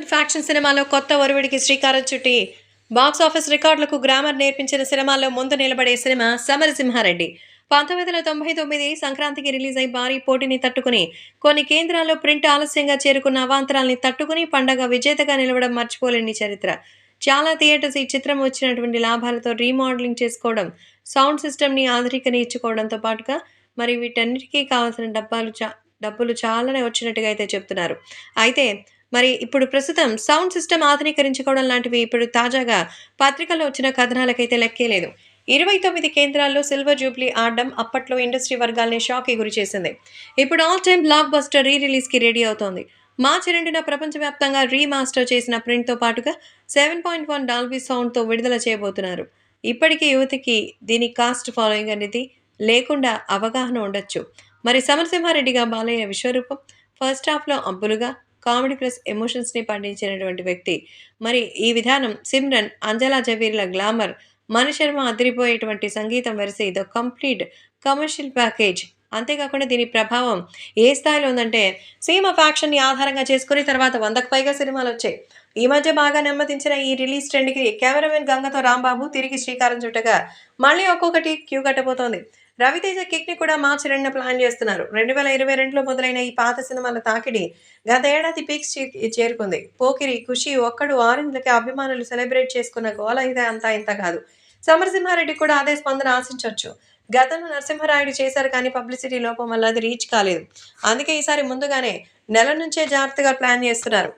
Bollywood faction సినిమాలో కొత్త ఒరవడికి శ్రీకారం చుట్టి బాక్స్ ఆఫీస్ రికార్డులకు గ్రామర్ నేర్పించిన సినిమాల్లో ముందు నిలబడే సినిమా సమరసింహారెడ్డి. 1999 సంక్రాంతికి రిలీజ్ అయి భారీ పోటీని తట్టుకుని కొన్ని కేంద్రాల్లో ప్రింట్ ఆలస్యంగా చేరుకున్న అవాంతరాల్ని తట్టుకుని పండగ విజేతగా నిలవడం మర్చిపోలేని చరిత్ర. చాలా థియేటర్స్ ఈ చిత్రం వచ్చినటువంటి లాభాలతో రీమోడలింగ్ చేసుకోవడం, సౌండ్ సిస్టమ్ని ఆధునికరించుకోవడంతో పాటుగా మరి వీటన్నిటికీ కావాల్సిన డబ్బులు చాలానే వచ్చినట్టుగా అయితే చెప్తున్నారు. అయితే మరి ఇప్పుడు ప్రస్తుతం సౌండ్ సిస్టమ్ ఆధునీకరించుకోవడం లాంటివి ఇప్పుడు తాజాగా పత్రికల్లో వచ్చిన కథనాలకైతే లెక్కే లేదు. 29 కేంద్రాల్లో సిల్వర్ జూబ్లీ ఆడడం అప్పట్లో ఇండస్ట్రీ వర్గాల్ని షాక్‌కి గురిచేసింది. ఇప్పుడు ఆల్ టైమ్ బ్లాక్ బస్టర్ రిలీజ్‌కి రెడీ అవుతోంది. మార్చి 2న ప్రపంచవ్యాప్తంగా రీమాస్టర్ చేసిన ప్రింట్‌తో పాటుగా 7.1 డాల్బీ సౌండ్‌తో విడుదల చేయబోతున్నారు. ఇప్పటికీ యువతకి దీని కాస్ట్ ఫాలోయింగ్ అనేది లేకుండా అవగాహన ఉండొచ్చు. మరి సమరసింహారెడ్డిగా బాలయ్య విశ్వరూపం, ఫస్ట్ హాఫ్‌లో అబ్బులుగా కామెడీ ప్లస్ ఎమోషన్స్‌ని పండించినటువంటి వ్యక్తి. మరి ఈ విధానం సిమ్రన్, అంజలా జవేరీల గ్లామర్, మణిశర్మ అదిరిపోయేటువంటి సంగీతం వెరసి ఇదో కంప్లీట్ కమర్షియల్ ప్యాకేజ్. అంతేకాకుండా దీని ప్రభావం ఏ స్థాయిలో ఉందంటే సీమ ఫ్యాక్షన్‌ని ఆధారంగా చేసుకొని తర్వాత 100కు పైగా సినిమాలొచ్చాయి. ఈ మధ్య బాగా నెమ్మదించిన ఈ రిలీజ్ ట్రెండ్‌కి కెమెరామెన్ గంగతో రాంబాబు తిరిగి శ్రీకారం చుట్టగా మళ్ళీ ఒక్కొక్కటి క్యూ కట్టబోతోంది. రవితేజ కిక్‌ని కూడా మార్చి 2న ప్లాన్ చేస్తున్నారు. 2022లో మొదలైన ఈ పాత సినిమాల తాకిడి గత ఏడాది పీక్స్ చేరుకుంది. పోకిరి, ఖుషి, ఒక్కడు, ఆరెంజ్‌లకి అభిమానులు సెలబ్రేట్ చేసుకున్న గోల ఇదే అంతా ఇంతా కాదు. సమరసింహారెడ్డి కూడా అదే స్పందన ఆశించొచ్చు. గతంలో నరసింహరాయుడు చేశారు కానీ పబ్లిసిటీ లోపం వల్ల అది రీచ్ కాలేదు. అందుకే ఈసారి ముందుగానే నెల నుంచే జాగ్రత్తగా ప్లాన్ చేస్తున్నారు.